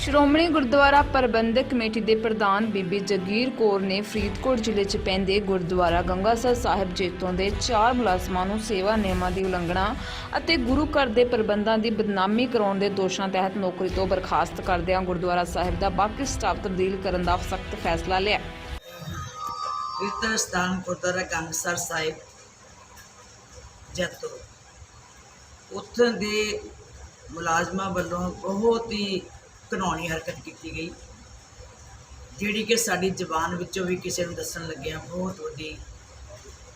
ਸ਼੍ਰੋਮਣੀ ਗੁਰਦੁਆਰਾ ਪ੍ਰਬੰਧਕ committee ਦੇ ਪ੍ਰਧਾਨ ਬੀਬੀ ਜਗੀਰ ਕੌਰ ਨੇ ਫਰੀਦਕੋਟ ਜ਼ਿਲ੍ਹੇ 'ਚ ਪੈਂਦੇ ਗੁਰਦੁਆਰਾ ਗੰਗਾਸਰ ਸਾਹਿਬ ਜੈਤੋਂ ਦੇ 4 ਮੁਲਾਜ਼ਮਾਂ ਨੂੰ ਸੇਵਾ ਨਿਯਮਾਂ ਦੀ ਉਲੰਘਣਾ ਅਤੇ ਗੁਰੂ ਘਰ ਦੇ ਪ੍ਰਬੰਧਾਂ ਦੀ ਬਦਨਾਮੀ ਕਰਾਉਣ ਦੇ ਦੋਸ਼ਾਂ ਤਹਿਤ ਨੌਕਰੀ ਤੋਂ ਬਰਖਾਸਤ ਕਰਦਿਆਂ ਗੁਰਦੁਆਰਾ ਸਾਹਿਬ ਦਾ ਬਾਕੀ ਸਟਾਫ ਤਬਦੀਲ ਕਰਨ ਦਾ ਸਖਤ ਫੈਸਲਾ ਲਿਆ। तीर्थ स्थान गुरुद्वारा गंगसर साहिब जैतो उत्थों के मुलाजमान वालों बहुत ही घिनौनी हरकत की गई, जिहड़ी कि साडी जबान विचों भी किसी नूं दस्सण लग्गिआं बहुत वड्डी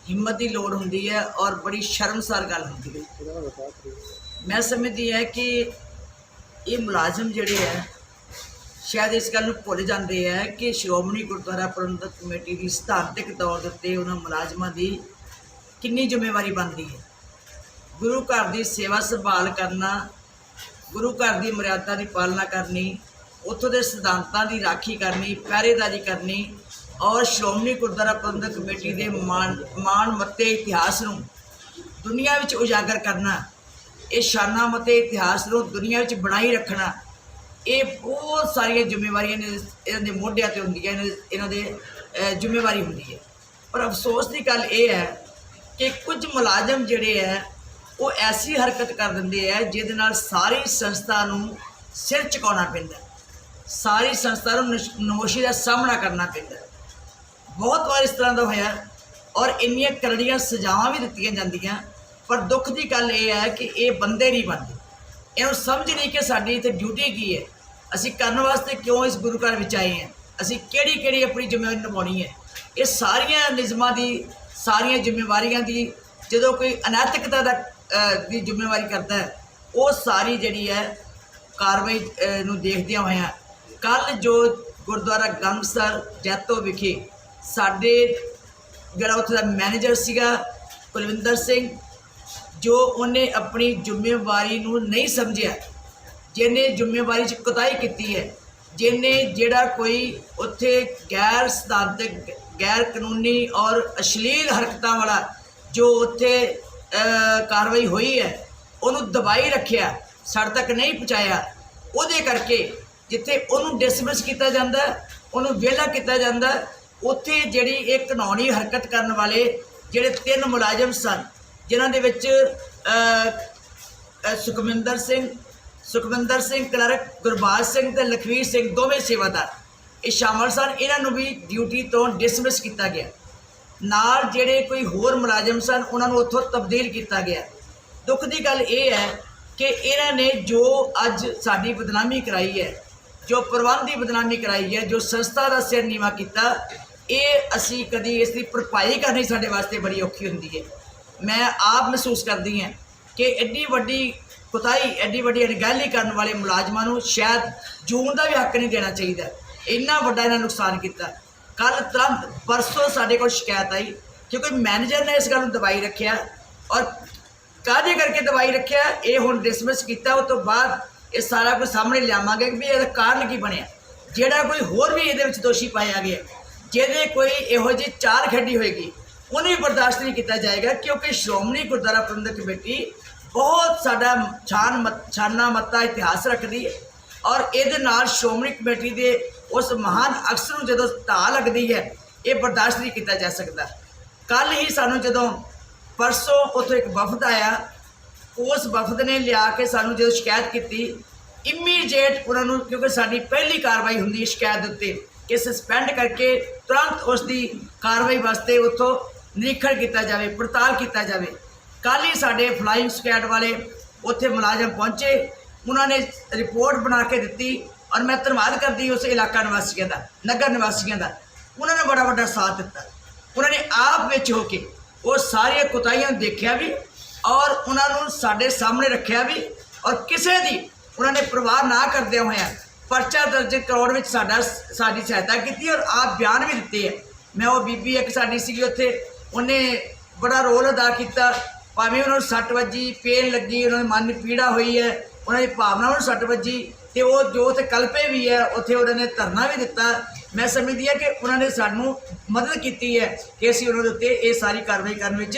हिम्मत की लोड़ हुंदी है और बड़ी शर्मसार गल हुंदी है। मैं समझदी है कि ये मुलाजम जिहड़े है शायद इस गल भुल जाते हैं कि श्रोमणी गुरुद्वारा प्रबंधक कमेटी की सिद्धांतिक तौर पर उन्होंने मुलाजमान की कितनी जिम्मेवारी बनती है। गुरु घर की सेवा संभाल करना, गुरु घर की मर्यादा की पालना करनी, उत्थों के सिद्धांतों की राखी करनी, पहरेदारी करनी और श्रोमणी गुरुद्वारा प्रबंधक कमेटी के मान मत्ते इतिहास को दुनिया में उजागर करना, ये शाना मत्ते इतिहास को दुनिया में बनाई रखना, ये बहुत सारिया जिम्मेवारियां इन्हां दे मोढियां ते हुंदियां, इन्हां दे जिम्मेवारी हुंदी है। पर अफसोस की गल ये है कि कुछ मुलाजम जिहड़े है वो ऐसी हरकत कर दिंदे है जिहदे नाल सारी संस्था नूं सिर झुकाउणा पैंदा, सारी संस्था नूं नमोशी का सामना करना पैंदा। बहुत बार इस तरह का होया और इन्नियां करड़ियां सजावां भी दित्तियां जांदियां, पर दुख की गल ये है कि ये बंदे नहीं बनते, इन्हों समझ नहीं कि साडी इत्थे ड्यूटी की है, असी करने वास्ते क्यों इस गुरु घर विच आए हैं, असी केड़ी अपनी जिम्मेवारी निभानी है। ये सारिया निज़मां दी सारिया जिम्मेवारियां दी जो कोई अनैतिकता की जिम्मेवारी करता है वो सारी जिहड़ी है कार्रवाई नूं देखदियां होइयां कल जो गुरुद्वारा गंगसर जैतो विखे साडे जिहड़ा उत्थे दा मैनेजर सीगा कुलविंदर सिंह, जो उन्हें अपनी जिम्मेवारी नूं नहीं समझिया, जिन्हें जिम्मेवारी च कोताही की है, जिन्हें जिहड़ा कोई उत्थे गैर सिद्धांतक गैर कानूनी और अश्लील हरकतां वाला जो उत्थे कार्रवाई हुई है उन्होंने दबाई रखिया, साढ़े तक नहीं पहुँचाया, उहदे करके जिथे उन्होंने डिसमिस किया जाता, उन्होंने वेला किया जाता, उत्थे जिहड़ी एक कानूनी हरकत करने वाले जिहड़े 3 मुलाजम सन, जिन्हां दे विच सुखविंदर सिंह क्लर्क, गुरबाज सिंह ते लखवीर सिंह दोवें सेवादार ये शामिल सन, इन्हों भी ड्यूटी तो डिसमिस किया गया। नाल जिहड़े कोई होर मुलाजम सन उन्होंने उत्थों तब्दील किया गया। दुख की गल ये है कि इन्होंने जो अज साडी बदनामी कराई है, जो प्रबंध की बदनामी कराई है, जो संस्था का सिर नीवा किया, ये असी कदी इसकी भरपाई करनी साडे वास्ते बड़ी औखी हुंदी है। मैं आप महसूस करती हैं कि एड्डी वड्डी कोताही, एड्डी वड्डी अणगहली करने वाले मुलाजमां नूं शायद जून का भी हक नहीं देना चाहिए, इन्ना वड्डा इन्हां नुकसान किया। कल तुरंत परसों साडे कोल शिकायत आई क्योंकि मैनेजर ने इस गल नूं दबाई रखिया और काहदे करके दबाई रखिया, ये हुण डिसमिस किया, उस तो बाद ये सारा कुछ सामने लियावांगे भी इसदा कारण की बनिया, जिहड़ा कोई होर भी इहदे विच दोषी पाया गया, जिहदे कोई इहो जी चाल खेडी होएगी उन्हें भी बर्दाश्त नहीं किया जाएगा, क्योंकि श्रोमणी गुरुद्वारा प्रबंधक कमेटी बहुत साडा छाना मत्ता इतिहास रखती है और ये नाल श्रोमणी कमेटी के उस महान अफसर जो ढा लगती है ये बर्दाश्त नहीं किया जा सकता। कल ही सानू जो परसों उतो एक वफद आया, उस वफद ने लिया के सानू जो शिकायत की इमीडिएट उन्होंने, क्योंकि साडी पहली कार्रवाई होंगी शिकायत उत्ते कि सस्पेंड करके तुरंत उसकी कार्रवाई वास्ते उतों निरीक्षण किया जाए, पड़ताल किया जाए। कल ही साडे फ्लाइंग स्क्वाड वाले उत्थे मुलाजम पहुँचे, उन्होंने रिपोर्ट बना के दी और मैं धन्यवाद करती उस इलाका निवासियों का, नगर निवासियों का, उन्होंने बड़ा बड़ा साथ दिता। उन्होंने आप विच होके वो सारिया कोताहियां देखिया भी और उन्होंने साडे सामने रखा भी और किसी की उन्होंने परवाह ना करदे होया परचा दर्ज कराउण विच साडी सहायता की और आप बयान भी दिते है। मैं वो बीबी एक साडी सीगी उत्थे, उन्हें बड़ा रोल अदा किया, भावें उन्होंने सट वजी, पेन लगी, उन्होंने मन पीड़ा हुई है, उन्होंने भावना में सट वजी, तो वो जो उत्थे कल्पे भी है उत्थे उन्होंने धरना भी दिता। मैं समझदी है कि उन्होंने सानू मदद की है कि असीं उन्होंने उत्ते ये सारी कार्रवाई करने विच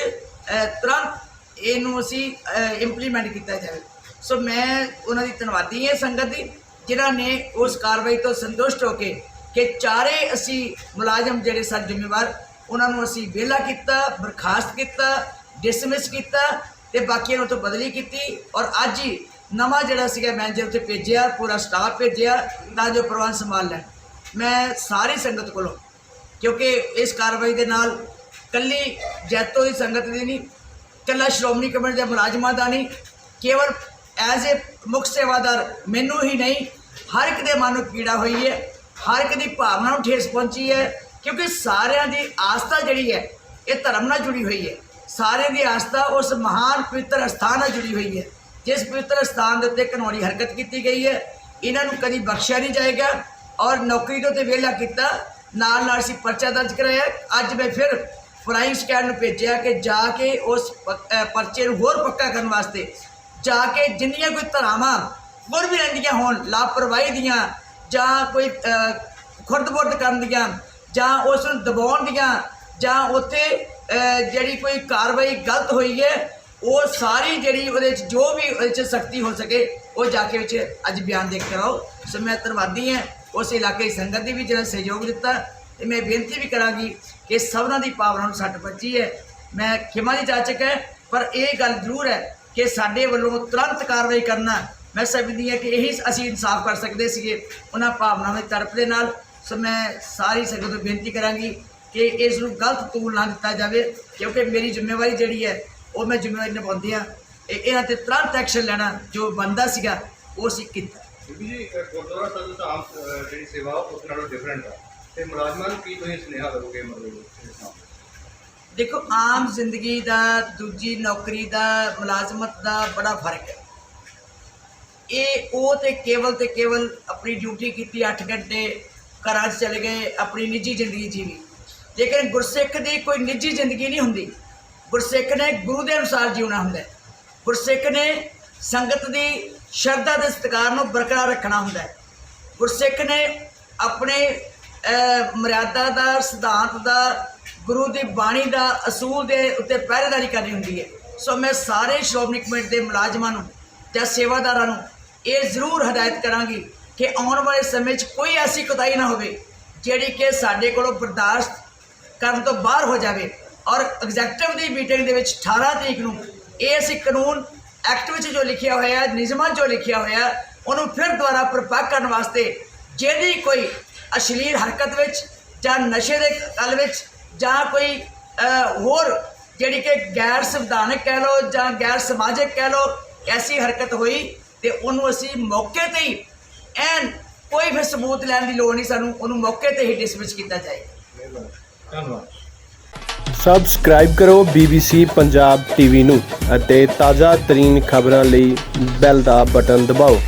तुरंत इनू असीं इंप्लीमेंट किया जाए। सो मैं उन्होंने धन्यवादी है संगत की ਜਿਨ੍ਹਾਂ ਨੇ ਉਸ ਕਾਰਵਾਈ ਤੋਂ ਸੰਤੁਸ਼ਟ ਹੋ ਕੇ ਕਿ ਚਾਰੇ ਅਸੀਂ ਮੁਲਾਜ਼ਮ ਜਿਹੜੇ ਸਨ ਜ਼ਿੰਮੇਵਾਰ ਉਹਨਾਂ ਨੂੰ ਅਸੀਂ ਵਿਹਲਾ ਕੀਤਾ, ਬਰਖਾਸਤ ਕੀਤਾ, ਡਿਸਮਿਸ ਕੀਤਾ ਤੇ ਬਾਕੀਆਂ ਨੂੰ ਤੋਂ ਬਦਲੀ ਕੀਤੀ। ਔਰ ਅੱਜ ਹੀ ਨਵਾਂ ਜਿਹੜਾ ਸੀਗਾ ਮੈਨੇਜਰ ਉੱਥੇ ਭੇਜਿਆ, ਪੂਰਾ ਸਟਾਫ ਭੇਜਿਆ ਤਾਂ ਜੋ ਪ੍ਰਬੰਧ ਸੰਭਾਲ ਲੈਣ। ਮੈਂ ਸਾਰੀ ਸੰਗਤ ਕੋਲੋਂ, ਕਿਉਂਕਿ ਇਸ ਕਾਰਵਾਈ ਦੇ ਨਾਲ ਕੱਲੀ ਜੈਤੋ ਦੀ ਸੰਗਤ ਦੀ ਨਹੀਂ, ਕੱਲਾ ਸ਼੍ਰੋਮਣੀ ਕਮੇਟੀ ਦੇ ਮੁਲਾਜ਼ਮਾਂ ਦਾ ਨਹੀਂ, ਕੇਵਲ ਐਜ਼ ਏ ਮੁੱਖ ਸੇਵਾਦਾਰ ਮੈਨੂੰ ਹੀ ਨਹੀਂ, ਹਰ ਇੱਕ ਦੇ ਮਨ ਨੂੰ ਪੀੜਾ ਹੋਈ ਹੈ, ਹਰ ਇੱਕ ਦੀ ਭਾਵਨਾ ਨੂੰ ਠੇਸ ਪਹੁੰਚੀ ਹੈ। ਕਿਉਂਕਿ ਸਾਰਿਆਂ ਦੀ ਆਸਥਾ ਜਿਹੜੀ ਹੈ ਇਹ ਧਰਮ ਨਾਲ ਜੁੜੀ ਹੋਈ ਹੈ। ਸਾਰਿਆਂ ਦੀ ਆਸਥਾ ਉਸ ਮਹਾਨ ਪਵਿੱਤਰ ਅਸਥਾਨ ਨਾਲ ਜੁੜੀ ਹੋਈ ਹੈ ਜਿਸ ਪਵਿੱਤਰ ਅਸਥਾਨ ਦੇ ਉੱਤੇ ਘਿਨੌਣੀ ਹਰਕਤ ਕੀਤੀ ਗਈ ਹੈ। ਇਹਨਾਂ ਨੂੰ ਕਦੀ ਬਖਸ਼ਿਆ ਨਹੀਂ ਜਾਏਗਾ ਔਰ ਨੌਕਰੀ ਤੋਂ ਤੇ ਵਿਹਲਾ ਕੀਤਾ। ਨਾਲ ਨਾਲ ਅਸੀਂ ਪਰਚਾ ਦਰਜ ਕਰਾਇਆ। ਅੱਜ ਮੈਂ ਫਿਰ ਫਲਾਈਂਗ ਸਕੁਐਡ ਨੂੰ ਭੇਜਿਆ ਕਿ ਜਾ ਕੇ ਉਸ ਪਰਚੇ ਨੂੰ ਹੋਰ ਪੱਕਾ ਕਰਨ ਵਾਸਤੇ ਜਾ ਕੇ ਜਿੰਨੀਆਂ ਕੋਈ ਧਾਰਾਵਾਂ ਹੋਰ ਵੀ ਰਹਿੰਦੀਆਂ ਹੋਣ ਲਾਪਰਵਾਹੀ ਦੀਆਂ ਜਾਂ ਕੋਈ ਖੁਰਦ-ਬੁਰਦ ਕਰਨ ਦੀਆਂ ਜਾਂ ਉਸ ਨੂੰ ਦਬਾਉਣ ਦੀਆਂ ਜਾਂ ਉੱਥੇ ਜਿਹੜੀ ਕੋਈ ਕਾਰਵਾਈ ਗਲਤ ਹੋਈ ਹੈ ਉਹ ਸਾਰੀ ਜਿਹੜੀ ਉਹਦੇ 'ਚ ਜੋ ਵੀ ਉਹਦੇ 'ਚ ਸਖਤੀ ਹੋ ਸਕੇ ਉਹ ਜਾ ਕੇ ਵਿੱਚ ਅੱਜ ਬਿਆਨ ਦੇ ਕੇ ਆਓ। ਸੋ ਮੈਂ ਧੰਨਵਾਦੀ ਹਾਂ ਉਸ ਇਲਾਕੇ ਦੀ ਸੰਗਤ ਦੀ ਵੀ ਜਿਹੜਾ ਸਹਿਯੋਗ ਦਿੱਤਾ ਤੇ ਮੈਂ ਬੇਨਤੀ ਵੀ ਕਰਾਂਗੀ ਕਿ ਸਭਨਾਂ ਦੀ ਭਾਵਨਾ ਨੂੰ ਸੱਟ ਵੱਜੀ ਹੈ। ਮੈਂ ਖਿਮਾ ਦੀ ਜਾਚਕ ਹੈ ਪਰ ਇਹ ਗੱਲ ਜ਼ਰੂਰ ਹੈ ਕਿ ਸਾਡੇ ਵੱਲੋਂ ਤੁਰੰਤ ਕਾਰਵਾਈ ਕਰਨਾ ਮੈਂ ਸਮਝਦੀ ਹਾਂ ਕਿ ਇਹੀ ਅਸੀਂ ਇਨਸਾਫ ਕਰ ਸਕਦੇ ਸੀਗੇ ਉਹਨਾਂ ਭਾਵਨਾਵਾਂ ਦੀ ਤਰਫ ਦੇ ਨਾਲ। ਸੋ ਮੈਂ ਸਾਰੀ ਸੰਗਤ ਨੂੰ ਬੇਨਤੀ ਕਰਾਂਗੀ ਕਿ ਇਸ ਨੂੰ ਗਲਤ ਤੂਲ ਨਾ ਦਿੱਤਾ ਜਾਵੇ ਕਿਉਂਕਿ ਮੇਰੀ ਜ਼ਿੰਮੇਵਾਰੀ ਜਿਹੜੀ ਹੈ ਉਹ ਮੈਂ ਜ਼ਿੰਮੇਵਾਰੀ ਨਿਭਾਉਂਦੀ ਹਾਂ। ਇਹਨਾਂ 'ਤੇ ਤੁਰੰਤ ਐਕਸ਼ਨ ਲੈਣਾ ਜੋ ਬਣਦਾ ਸੀਗਾ ਉਹ ਅਸੀਂ ਕੀਤਾ। ਜੀ ਗੁਰਦੁਆਰਾ ਸਾਹਿਬ ਦਾ ਆਮ ਜਿਹੜੀ ਸੇਵਾ ਉਸ ਨਾਲੋਂ ਡਿਫਰੈਂਟ ਆ ਤੇ ਮੁਲਾਜ਼ਮਾਂ ਨੂੰ ਕੀ ਤੁਸੀਂ ਸੁਨੇਹਾ ਕਰੋਗੇ? ਮਤਲਬ ਦੇਖੋ, ਆਮ ਜ਼ਿੰਦਗੀ ਦਾ ਦੂਜੀ ਨੌਕਰੀ ਦਾ ਮੁਲਾਜ਼ਮਤ ਦਾ ਬੜਾ ਫਰਕ ਹੈ। ਇਹ ਉਹ ਤੇ ਕੇਵਲ ਆਪਣੀ ਡਿਊਟੀ ਕੀਤੀ 8 ਘੰਟੇ ਘਰਾਂ 'ਚ ਚਲੇ ਗਏ ਆਪਣੀ ਨਿੱਜੀ ਜ਼ਿੰਦਗੀ ਜੀਵੀ। ਲੇਕਿਨ ਗੁਰਸਿੱਖ ਦੀ ਕੋਈ ਨਿੱਜੀ ਜ਼ਿੰਦਗੀ ਨਹੀਂ ਹੁੰਦੀ। ਗੁਰਸਿੱਖ ਨੇ ਗੁਰੂ ਦੇ ਅਨੁਸਾਰ ਜਿਉਣਾ ਹੁੰਦਾ। ਗੁਰਸਿੱਖ ਨੇ ਸੰਗਤ ਦੀ ਸ਼ਰਧਾ ਦੇ ਸਤਿਕਾਰ ਨੂੰ ਬਰਕਰਾਰ ਰੱਖਣਾ ਹੁੰਦਾ। ਗੁਰਸਿੱਖ ਨੇ ਆਪਣੇ ਮਰਿਆਦਾ ਦਾ, ਸਿਧਾਂਤ ਦਾ, ਗੁਰੂ ਦੀ ਬਾਣੀ ਦਾ, ਅਸੂਲ ਦੇ ਉੱਤੇ ਪਹਿਰੇਦਾਰੀ ਕਰਨੀ ਹੁੰਦੀ ਹੈ। ਸੋ ਮੈਂ ਸਾਰੇ ਸ਼੍ਰੋਮਣੀ ਕਮੇਟੀ ਦੇ ਮੁਲਾਜ਼ਮਾਂ ਨੂੰ ਜਾਂ ਸੇਵਾਦਾਰਾਂ ਨੂੰ ਇਹ ਜ਼ਰੂਰ ਹਦਾਇਤ ਕਰਾਂਗੀ ਕਿ ਆਉਣ ਵਾਲੇ ਸਮੇਂ 'ਚ ਕੋਈ ਐਸੀ ਕੋਤਾਹੀ ਨਾ ਹੋਵੇ ਜਿਹੜੀ ਕਿ ਸਾਡੇ ਕੋਲੋਂ ਬਰਦਾਸ਼ਤ ਕਰਨ ਤੋਂ ਬਾਹਰ ਹੋ ਜਾਵੇ। ਔਰ ਐਗਜ਼ੈਕਟਿਵ ਦੀ ਮੀਟਿੰਗ ਦੇ ਵਿੱਚ 18 ਤਰੀਕ ਨੂੰ ਇਹ ਅਸੀਂ ਕਾਨੂੰਨ ਐਕਟ ਵਿੱਚ ਜੋ ਲਿਖਿਆ ਹੋਇਆ, ਨਿਯਮਾਂ ਜੋ ਲਿਖਿਆ ਹੋਇਆ, ਉਹਨੂੰ ਫਿਰ ਦੁਬਾਰਾ ਪ੍ਰਪੱਕ ਕਰਨ ਵਾਸਤੇ ਜਿਹੜੀ ਕੋਈ ਅਸ਼ਲੀਲ ਹਰਕਤ ਵਿੱਚ ਜਾਂ ਨਸ਼ੇ ਦੇ ਕਲ ਵਿੱਚ ਜਾਂ ਕੋਈ ਹੋਰ ਜਿਹੜੀ ਕਿ ਗੈਰ ਸੰਵਿਧਾਨਕ ਕਹਿ ਲਓ ਜਾਂ ਗੈਰ ਸਮਾਜਿਕ ਕਹਿ ਲਓ ਐਸੀ ਹਰਕਤ ਹੋਈ ਤੇ ਉਹਨੂੰ ਅਸੀਂ ਮੌਕੇ 'ਤੇ ਹੀ ਐਨ ਕੋਈ ਫਿਰ ਸਬੂਤ ਲੈਣ ਦੀ ਲੋੜ ਨਹੀਂ, ਸਾਨੂੰ ਉਹਨੂੰ ਮੌਕੇ 'ਤੇ ਹੀ ਡਿਸਮਿਸ ਕੀਤਾ ਜਾਏਗਾ। ਧੰਨਵਾਦ। ਸਬਸਕ੍ਰਾਈਬ ਕਰੋ BBC ਪੰਜਾਬ ਟੀਵੀ ਨੂੰ ਅਤੇ ਤਾਜ਼ਾ ਤਰੀਨ ਖਬਰਾਂ ਲਈ ਬੈਲ ਦਾ ਬਟਨ ਦਬਾਓ।